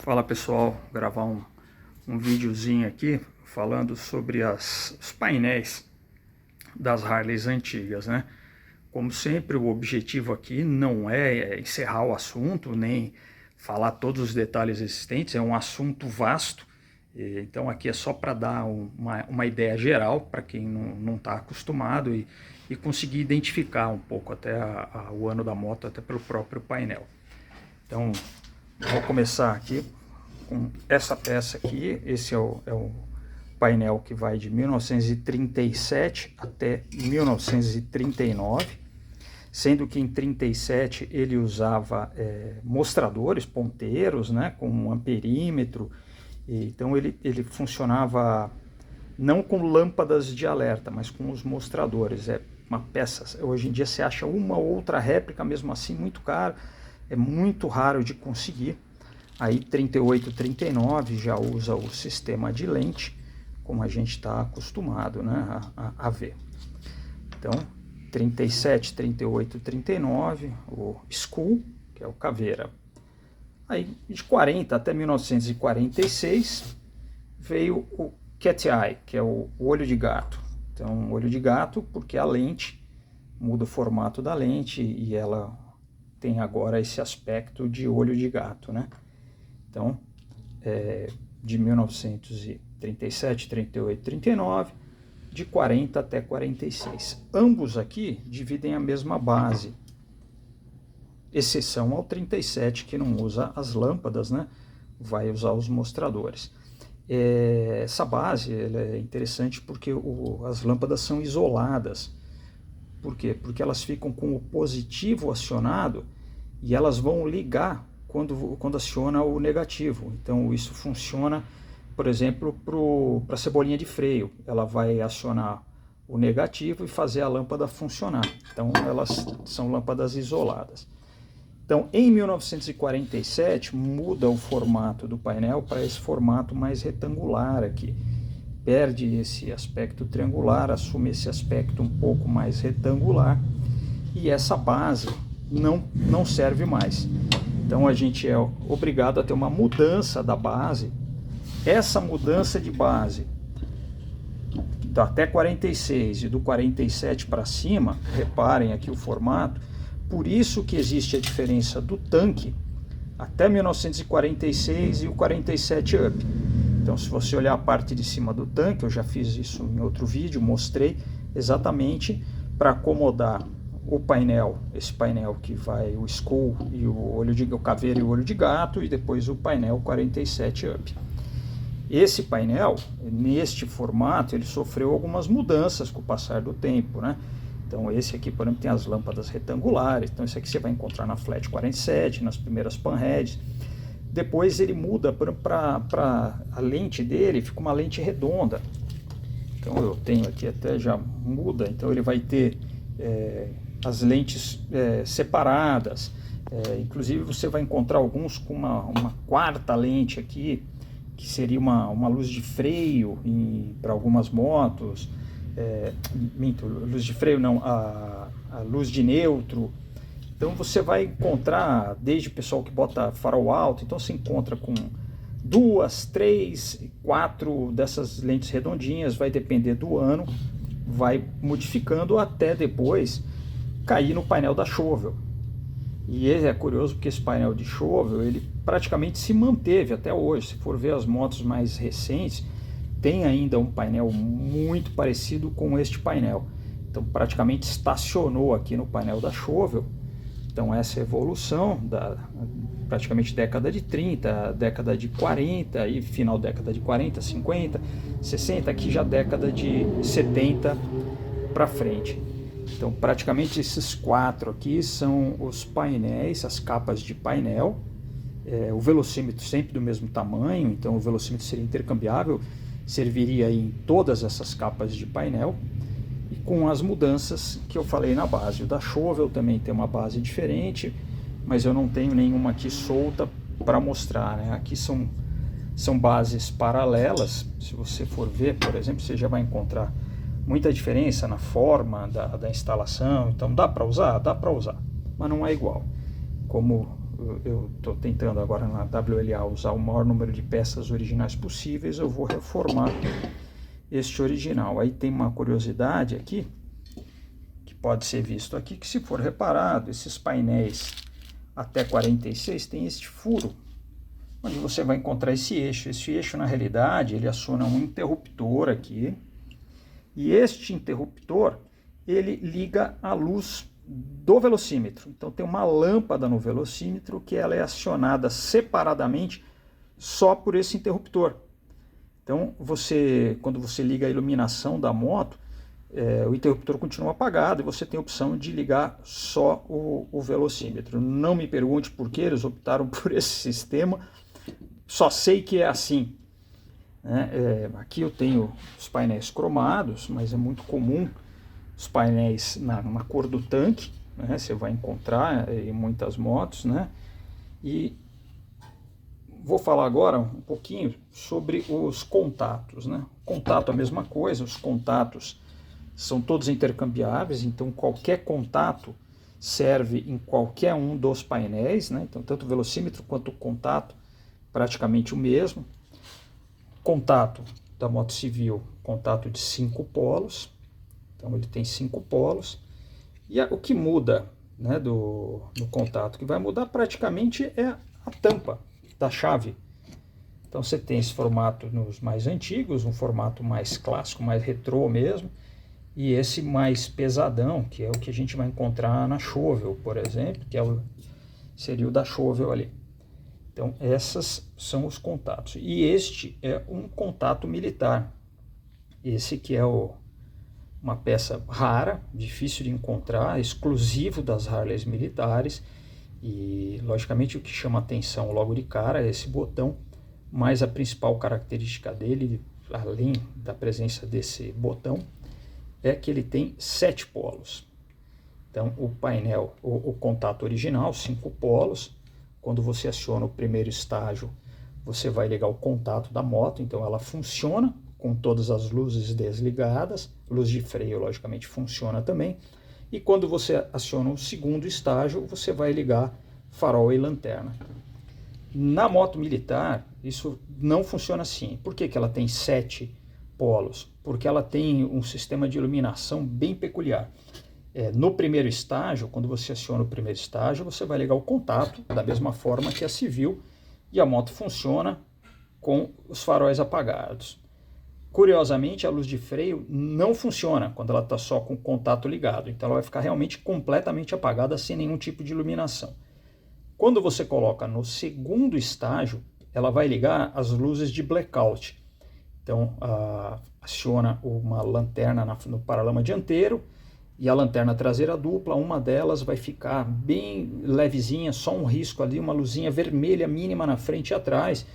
Fala pessoal, gravar um videozinho aqui falando sobre os painéis das Harleys antigas, né? Como sempre, o objetivo aqui não é encerrar o assunto, nem falar todos os detalhes existentes, é um assunto vasto, então aqui é só para dar uma ideia geral para quem não está acostumado e conseguir identificar um pouco até o ano da moto, até pelo próprio painel. Então, vou começar aqui com essa peça aqui. Esse é o painel que vai de 1937 até 1939, sendo que em 37 ele usava mostradores, ponteiros, né, com um amperímetro. Então ele funcionava não com lâmpadas de alerta, mas com os mostradores. É uma peça, hoje em dia você acha uma ou outra réplica, mesmo assim muito caro, é muito raro de conseguir. Aí 38, 39 já usa o sistema de lente, como a gente está acostumado, né, a ver. Então 37, 38, 39, o Skull, que é o caveira. Aí de 40 até 1946 veio o Cat Eye, que é o olho de gato. Então olho de gato porque a lente muda o formato da lente e ela tem agora esse aspecto de olho de gato, né? Então, de 1937, 38, 39, de 40 até 46. Ambos aqui dividem a mesma base, exceção ao 37, que não usa as lâmpadas, né? Vai usar os mostradores. Essa base ela é interessante porque as lâmpadas são isoladas. Por quê? Porque elas ficam com o positivo acionado e elas vão ligar quando aciona o negativo. Então isso funciona, por exemplo, para a cebolinha de freio. Ela vai acionar o negativo e fazer a lâmpada funcionar. Então elas são lâmpadas isoladas. Então em 1947 muda o formato do painel para esse formato mais retangular aqui. Perde esse aspecto triangular, assume esse aspecto um pouco mais retangular e essa base não serve mais. Então a gente é obrigado a ter uma mudança da base. Essa mudança de base até 46 e do 47 para cima, reparem aqui o formato, por isso que existe a diferença do tanque até 1946 e o 47 up. Então se você olhar a parte de cima do tanque, eu já fiz isso em outro vídeo, mostrei exatamente para acomodar o painel, esse painel que vai o Skull e o caveira e o olho de gato, e depois o painel 47 up. Esse painel, neste formato, ele sofreu algumas mudanças com o passar do tempo, né? Então esse aqui, por exemplo, tem as lâmpadas retangulares, então esse aqui você vai encontrar na Flat 47, nas primeiras panheads. Depois ele muda para a lente dele, fica uma lente redonda. Então eu tenho aqui até já muda, então ele vai ter as lentes separadas, inclusive você vai encontrar alguns com uma quarta lente aqui, que seria uma luz de freio para algumas motos, luz de freio não, a luz de neutro. Então você vai encontrar desde o pessoal que bota farol alto, então você encontra com 2, 3, 4 dessas lentes redondinhas, vai depender do ano, vai modificando até depois cair no painel da Chauvel. E é curioso porque esse painel de Chauvel, ele praticamente se manteve até hoje. Se for ver as motos mais recentes, tem ainda um painel muito parecido com este painel. Então praticamente estacionou aqui no painel da Chauvel. Então essa evolução da praticamente década de 30, década de 40 e final década de 40, 50, 60, aqui já década de 70 para frente. Então praticamente esses quatro aqui são os painéis, as capas de painel. O velocímetro sempre do mesmo tamanho, então o velocímetro seria intercambiável, serviria em todas essas capas de painel, e com as mudanças que eu falei na base. O da Chauvel também tem uma base diferente, mas eu não tenho nenhuma aqui solta para mostrar, né? Aqui são bases paralelas. Se você for ver, por exemplo, você já vai encontrar muita diferença na forma da instalação. Então dá para usar? Dá para usar, mas não é igual. Como eu estou tentando agora na WLA usar o maior número de peças originais possíveis, eu vou reformar este original. Aí tem uma curiosidade aqui, que pode ser visto aqui, que se for reparado, esses painéis até 46 tem este furo, onde você vai encontrar esse eixo. Esse eixo, na realidade, ele aciona um interruptor aqui, e este interruptor, ele liga a luz do velocímetro. Então tem uma lâmpada no velocímetro que ela é acionada separadamente só por esse interruptor. Então quando você liga a iluminação da moto, o interruptor continua apagado e você tem a opção de ligar só o velocímetro. Não me pergunte por que eles optaram por esse sistema, só sei que é assim. Aqui eu tenho os painéis cromados, mas é muito comum os painéis na cor do tanque, né? Você vai encontrar em muitas motos, né? E vou falar agora um pouquinho sobre os contatos, né? Contato é a mesma coisa, os contatos são todos intercambiáveis, então qualquer contato serve em qualquer um dos painéis, né? Então tanto o velocímetro quanto o contato praticamente o mesmo. Contato da moto civil, contato de 5 polos. Então ele tem 5 polos, e o que muda, né, do contato, que vai mudar praticamente é a tampa da chave. Então você tem esse formato nos mais antigos, um formato mais clássico, mais retrô mesmo, e esse mais pesadão, que é o que a gente vai encontrar na Chauvel, por exemplo, que seria o da Chauvel ali. Então esses são os contatos, e este é um contato militar, esse que é uma peça rara, difícil de encontrar, exclusivo das Harleys militares, e logicamente o que chama atenção logo de cara é esse botão, mas a principal característica dele, além da presença desse botão, é que ele tem 7 polos. Então o painel, o contato original, 5 polos, quando você aciona o primeiro estágio, você vai ligar o contato da moto, então ela funciona com todas as luzes desligadas, luz de freio logicamente funciona também, e quando você aciona o segundo estágio, você vai ligar farol e lanterna. Na moto militar, isso não funciona assim. Por que ela tem 7 polos? Porque ela tem um sistema de iluminação bem peculiar. No primeiro estágio, quando você aciona o primeiro estágio, você vai ligar o contato, da mesma forma que a civil, e a moto funciona com os faróis apagados. Curiosamente, a luz de freio não funciona quando ela está só com o contato ligado, então ela vai ficar realmente completamente apagada, sem nenhum tipo de iluminação. Quando você coloca no segundo estágio, ela vai ligar as luzes de blackout. Então, aciona uma lanterna no paralama dianteiro e a lanterna traseira dupla, uma delas vai ficar bem levezinha, só um risco ali, uma luzinha vermelha mínima na frente e atrás.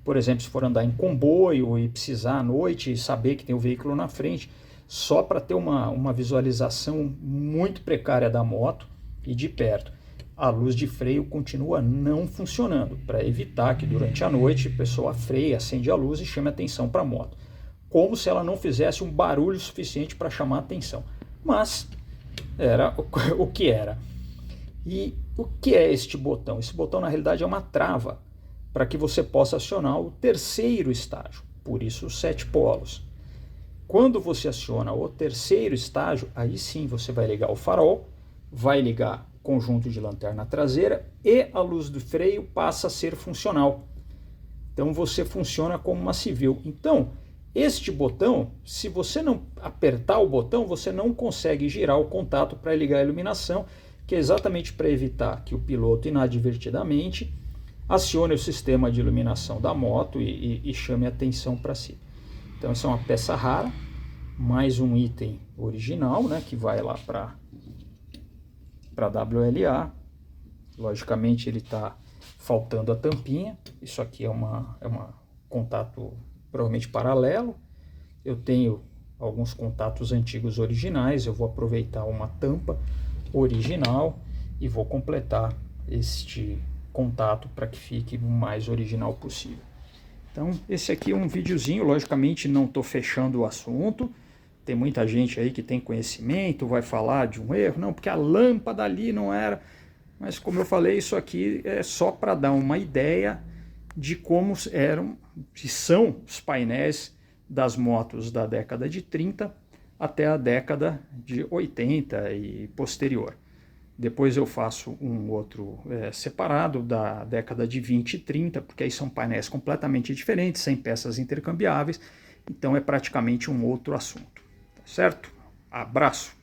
Por exemplo, se for andar em comboio e precisar à noite e saber que tem o veículo na frente, só para ter uma visualização muito precária da moto e de perto. A luz de freio continua não funcionando, para evitar que durante a noite a pessoa freie, acende a luz e chame atenção para a moto. Como se ela não fizesse um barulho suficiente para chamar atenção. Mas era o que era. E o que é este botão? Esse botão na realidade é uma trava, para que você possa acionar o terceiro estágio, por isso os 7 polos. Quando você aciona o terceiro estágio, aí sim você vai ligar o farol, vai ligar o conjunto de lanterna traseira e a luz do freio passa a ser funcional. Então você funciona como uma civil. Então, este botão, se você não apertar o botão, você não consegue girar o contato para ligar a iluminação, que é exatamente para evitar que o piloto inadvertidamente acione o sistema de iluminação da moto e chame a atenção para si. Então essa é uma peça rara, mais um item original, né, que vai lá para WLA. Logicamente ele está faltando a tampinha, isso aqui é uma contato provavelmente paralelo. Eu tenho alguns contatos antigos originais, eu vou aproveitar uma tampa original e vou completar este contato para que fique o mais original possível. Então esse aqui é um videozinho, logicamente não estou fechando o assunto, tem muita gente aí que tem conhecimento, vai falar de um erro, não, porque a lâmpada ali não era. Mas como eu falei, isso aqui é só para dar uma ideia de como eram e são os painéis das motos da década de 30 até a década de 80 e posterior. Depois eu faço um outro separado da década de 20 e 30, porque aí são painéis completamente diferentes, sem peças intercambiáveis, então é praticamente um outro assunto. Tá certo? Abraço!